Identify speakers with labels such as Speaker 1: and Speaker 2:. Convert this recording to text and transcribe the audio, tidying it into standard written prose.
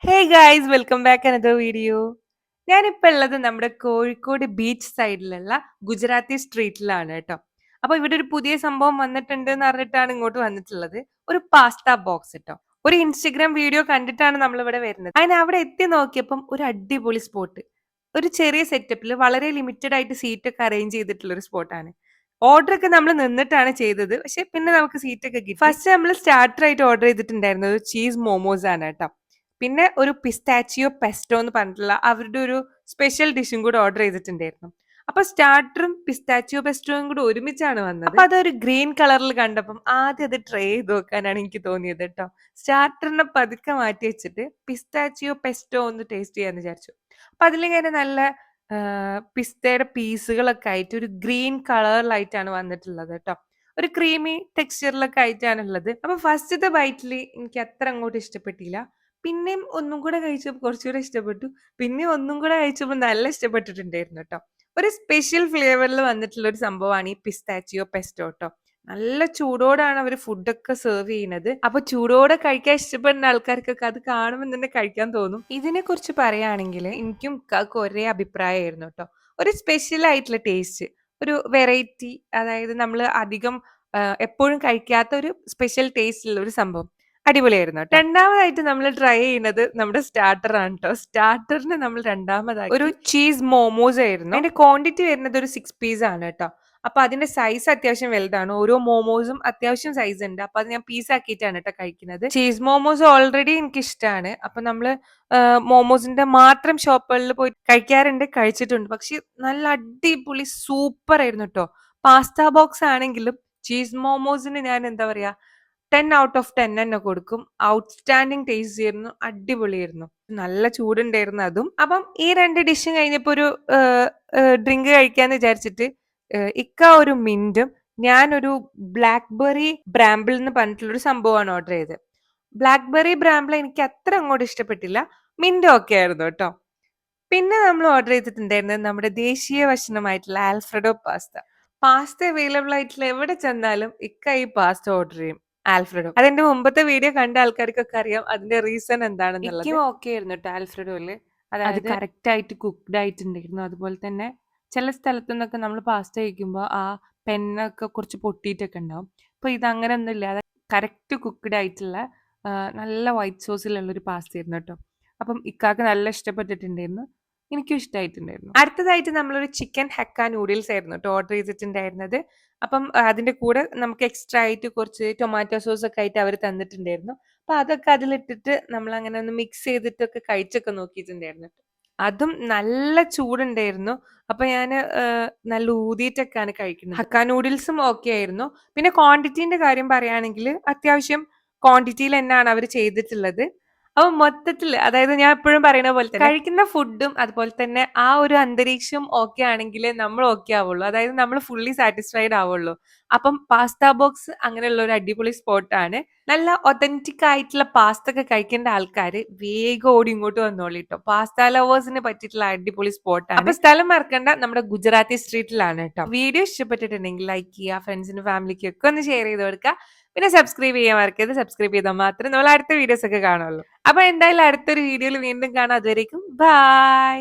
Speaker 1: Hey guys welcome back another video. ഞാനിപ്പോൾ ഉള്ളത് നമ്മുടെ കോഴിക്കോട് ബീച്ച് സൈഡിലുള്ള ഗുജറാത്തി സ്ട്രീറ്റിലാണ് കേട്ടോ. അപ്പൊ ഇവിടെ ഒരു പുതിയ സംഭവം വന്നിട്ടുണ്ട് എന്ന് പറഞ്ഞിട്ടാണ് ഇങ്ങോട്ട് വന്നിട്ടുള്ളത്. ഒരു പാസ്ത ബോക്സ് കേട്ടോ. ഒരു ഇൻസ്റ്റഗ്രാം വീഡിയോ കണ്ടിട്ടാണ് നമ്മൾ ഇവിടെ വരുന്നത്. അതിന് അവിടെ എത്തി നോക്കിയപ്പം ഒരു അടിപൊളി സ്പോട്ട്. ഒരു ചെറിയ സെറ്റപ്പിൽ വളരെ ലിമിറ്റഡ് ആയിട്ട് സീറ്റ് ഒക്കെ അറേഞ്ച് ചെയ്തിട്ടുള്ള ഒരു സ്പോട്ടാണ്. ഓർഡർ ഒക്കെ നമ്മൾ നിന്നിട്ടാണ് ചെയ്തത്. പക്ഷെ പിന്നെ നമുക്ക് സീറ്റ് ഒക്കെ കിട്ടി. ഫസ്റ്റ് നമ്മൾ സ്റ്റാർട്ടർ ആയിട്ട് ഓർഡർ ചെയ്തിട്ടുണ്ടായിരുന്നത് ചീസ് മോമോസ് ആണ് കേട്ടോ. പിന്നെ ഒരു പിസ്താച്ചിയോ പെസ്റ്റോ എന്ന് പറഞ്ഞിട്ടുള്ള അവരുടെ ഒരു സ്പെഷ്യൽ ഡിഷും കൂടെ ഓർഡർ ചെയ്തിട്ടുണ്ടായിരുന്നു. അപ്പൊ സ്റ്റാർട്ടറും പിസ്താച്ചിയോ പെസ്റ്റോയും കൂടെ ഒരുമിച്ചാണ് വന്നത്. അപ്പൊ അതൊരു ഗ്രീൻ കളറിൽ കണ്ടപ്പം ആദ്യം അത് ട്രൈ ചെയ്ത് നോക്കാനാണ് എനിക്ക് തോന്നിയത് കേട്ടോ. സ്റ്റാർട്ടറിനെ പതുക്കെ മാറ്റി വെച്ചിട്ട് പിസ്താച്ചിയോ പെസ്റ്റോ ഒന്ന് ടേസ്റ്റ് ചെയ്യാന്ന് വിചാരിച്ചു. അപ്പൊ അതിലിങ്ങനെ നല്ല പിസ്തയുടെ പീസുകളൊക്കെ ആയിട്ട് ഒരു ഗ്രീൻ കളറിലായിട്ടാണ് വന്നിട്ടുള്ളത് കേട്ടോ. ഒരു ക്രീമി ടെക്സ്ചറിലൊക്കെ ആയിട്ടാണ് ഉള്ളത്. അപ്പൊ ഫസ്റ്റത്തെ ബൈറ്റിൽ എനിക്ക് അത്ര അങ്ങോട്ട് ഇഷ്ടപ്പെട്ടില്ല. പിന്നെയും ഒന്നും കൂടെ കഴിച്ചപ്പോൾ കുറച്ചുകൂടെ ഇഷ്ടപ്പെട്ടു. പിന്നെയും ഒന്നും കൂടെ കഴിച്ചപ്പോൾ നല്ല ഇഷ്ടപ്പെട്ടിട്ടുണ്ടായിരുന്നു കേട്ടോ. ഒരു സ്പെഷ്യൽ ഫ്ലേവറിൽ വന്നിട്ടുള്ള ഒരു സംഭവമാണ് ഈ പിസ്താച്ചിയോ പെസ്റ്റോ ട്ടോ. നല്ല ചൂടോടാണ് അവർ ഫുഡൊക്കെ സെർവ് ചെയ്യുന്നത്. അപ്പൊ ചൂടോടെ കഴിക്കാൻ ഇഷ്ടപ്പെടുന്ന ആൾക്കാർക്കൊക്കെ അത് കാണുമ്പോൾ തന്നെ കഴിക്കാൻ തോന്നും. ഇതിനെ കുറിച്ച് പറയുകയാണെങ്കിൽ എനിക്കും ഇക്കാക്കും ഒരേ അഭിപ്രായമായിരുന്നു കേട്ടോ. ഒരു സ്പെഷ്യൽ ആയിട്ടുള്ള ടേസ്റ്റ്, ഒരു വെറൈറ്റി, അതായത് നമ്മൾ അധികം എപ്പോഴും കഴിക്കാത്ത ഒരു സ്പെഷ്യൽ ടേസ്റ്റ് ഉള്ള ഒരു സംഭവം. അടിപൊളിയായിരുന്നു കേട്ടോ. രണ്ടാമതായിട്ട് നമ്മൾ ട്രൈ ചെയ്യുന്നത് നമ്മുടെ സ്റ്റാർട്ടർ ആണ് കേട്ടോ. സ്റ്റാർട്ടറിന് നമ്മൾ രണ്ടാമതായി ഒരു ചീസ് മോമോസ് ആയിരുന്നു. അതിന്റെ ക്വാണ്ടിറ്റി വരുന്നത് ഒരു 6 പീസ് ആണ് കേട്ടോ. അപ്പൊ അതിന്റെ സൈസ് അത്യാവശ്യം വലുതാണ്. ഓരോ മോമോസും അത്യാവശ്യം സൈസ് ഉണ്ട്. അപ്പൊ അത് ഞാൻ പീസ് ആക്കിയിട്ടാണ് കേട്ടോ കഴിക്കുന്നത്. ചീസ് മോമോസ് ഓൾറെഡി എനിക്ക് ഇഷ്ടമാണ്. അപ്പൊ നമ്മള് മോമോസിന്റെ മാത്രം ഷോപ്പുകളിൽ പോയി കഴിക്കാറുണ്ട്, കഴിച്ചിട്ടുണ്ട്. പക്ഷെ നല്ല അടിപൊളി സൂപ്പർ ആയിരുന്നു കേട്ടോ. പാസ്ത ബോക്സ് ആണെങ്കിലും ചീസ് മോമോസിന് ഞാൻ എന്താ പറയാ 10 ഔട്ട് ഓഫ് 10 തന്നെ കൊടുക്കും. ഔട്ട്സ്റ്റാൻഡിങ് ടേസ്റ്റ് ആയിരുന്നു, അടിപൊളിയായിരുന്നു. നല്ല ചൂടുണ്ടായിരുന്നു അതും. അപ്പം ഈ 2 ഡിഷും കഴിഞ്ഞപ്പോ ഒരു ഡ്രിങ്ക് കഴിക്കാന്ന് വിചാരിച്ചിട്ട് ഇക്ക ഒരു മിന്റും ഞാനൊരു ബ്ലാക്ക്ബെറി ബ്രാമ്പിൾ എന്ന് പറഞ്ഞിട്ടുള്ളൊരു സംഭവമാണ് ഓർഡർ ചെയ്തത്. ബ്ലാക്ക്ബെറി ബ്രാമ്പിൾ എനിക്ക് അത്ര അങ്ങോട്ട് ഇഷ്ടപ്പെട്ടില്ല. മിന്റ് ഓക്കെ ആയിരുന്നു കേട്ടോ. പിന്നെ നമ്മൾ ഓർഡർ ചെയ്തിട്ടുണ്ടായിരുന്നത് നമ്മുടെ ദേശീയ ഭക്ഷണമായിട്ടുള്ള ആൽഫ്രഡോ പാസ്ത. പാസ്ത അവൈലബിൾ ആയിട്ടുള്ള എവിടെ ചെന്നാലും ഇക്ക ഈ പാസ്ത ഓർഡർ ചെയ്യും. ആൽഫ്രഡോ. അതെന്റെ മുമ്പത്തെ വീഡിയോ കണ്ട ആൾക്കാർക്കൊക്കെ അറിയാം അതിന്റെ റീസൺ എന്താണെന്നുള്ളത്. എനിക്കും ഓക്കെ ആയിരുന്നു കേട്ടോ ആൽഫ്രഡോയില്. അതായത് കറക്റ്റ് ആയിട്ട് കുക്ക്ഡ് ആയിട്ടുണ്ടായിരുന്നു. അതുപോലെ തന്നെ ചില സ്ഥലത്തു നിന്നൊക്കെ നമ്മൾ പാസ്ത കഴിക്കുമ്പോൾ ആ പെന്നൊക്കെ കുറച്ച് പൊട്ടിയിട്ടൊക്കെ ഉണ്ടാവും. അപ്പൊ ഇത് അങ്ങനെ ഒന്നും ഇല്ല. കറക്റ്റ് കുക്ക്ഡ് ആയിട്ടുള്ള നല്ല വൈറ്റ് സോസിലുള്ള ഒരു പാസ്ത ആയിരുന്നു കേട്ടോ. അപ്പം ഇക്കാക്ക് നല്ല ഇഷ്ടപ്പെട്ടിട്ടുണ്ടായിരുന്നു. എനിക്കും ഇഷ്ടമായിട്ടുണ്ടായിരുന്നു. അടുത്തതായിട്ട് നമ്മളൊരു ചിക്കൻ ഹക്ക നൂഡിൽസ് ആയിരുന്നു കേട്ടോ ഓർഡർ ചെയ്തിട്ടുണ്ടായിരുന്നത്. അപ്പം അതിന്റെ കൂടെ നമുക്ക് എക്സ്ട്രാ ആയിട്ട് കുറച്ച് ടൊമാറ്റോ സോസ് ഒക്കെ ആയിട്ട് അവർ തന്നിട്ടുണ്ടായിരുന്നു. അപ്പൊ അതൊക്കെ അതിലിട്ടിട്ട് നമ്മൾ അങ്ങനെ ഒന്ന് മിക്സ് ചെയ്തിട്ടൊക്കെ കഴിച്ചൊക്കെ നോക്കിയിട്ടുണ്ടായിരുന്നു. അതും നല്ല ചൂടുണ്ടായിരുന്നു. അപ്പൊ ഞാൻ നല്ല ഊതിയിട്ടൊക്കെയാണ് കഴിക്കുന്നത്. ഹക്ക നൂഡിൽസും ഓക്കെ ആയിരുന്നു. പിന്നെ ക്വാണ്ടിറ്റീന്റെ കാര്യം പറയുകയാണെങ്കിൽ അത്യാവശ്യം ക്വാണ്ടിറ്റിയിൽ തന്നെയാണ് അവർ ചെയ്തിട്ടുള്ളത്. അപ്പൊ മൊത്തത്തില് അതായത് ഞാൻ എപ്പോഴും പറയുന്ന പോലെ തന്നെ കഴിക്കുന്ന ഫുഡും അതുപോലെ തന്നെ ആ ഒരു അന്തരീക്ഷം ഓക്കെ ആണെങ്കിൽ നമ്മൾ ഓക്കെ ആവുള്ളൂ. അതായത് നമ്മൾ ഫുള്ളി സാറ്റിസ്ഫൈഡ് ആവുള്ളൂ. അപ്പം പാസ്ത ബോക്സ് അങ്ങനെയുള്ള ഒരു അടിപൊളി സ്പോട്ടാണ്. നല്ല ഒതന്റിക് ആയിട്ടുള്ള പാസ്ത ഒക്കെ കഴിക്കേണ്ട ആൾക്കാര് വേഗം ഓടി ഇങ്ങോട്ട് വന്നോളൂ കേട്ടോ. പാസ്ത ലവേഴ്സിന് പറ്റിയിട്ടുള്ള അടിപൊളി സ്പോട്ടാണ്. അപ്പൊ സ്ഥലം മറക്കണ്ട, നമ്മുടെ ഗുജറാത്തി സ്ട്രീറ്റിലാണ് കേട്ടോ. വീഡിയോ ഇഷ്ടപ്പെട്ടിട്ടുണ്ടെങ്കിൽ ലൈക്ക് ചെയ്യുക, ഫ്രണ്ട്സിനും ഫാമിലിക്കും ഒക്കെ ഒന്ന് ഷെയർ ചെയ്ത് കൊടുക്കുക. പിന്നെ സബ്സ്ക്രൈബ് ചെയ്യാൻ മറക്കരുത്. സബ്സ്ക്രൈബ് ചെയ്താൽ മാത്രമേ നമ്മൾ അടുത്ത വീഡിയോസ് ഒക്കെ കാണുള്ളൂ. അപ്പൊ എന്തായാലും അടുത്തൊരു വീഡിയോയിൽ വീണ്ടും കാണാം. അതുവരേക്കും ബൈ.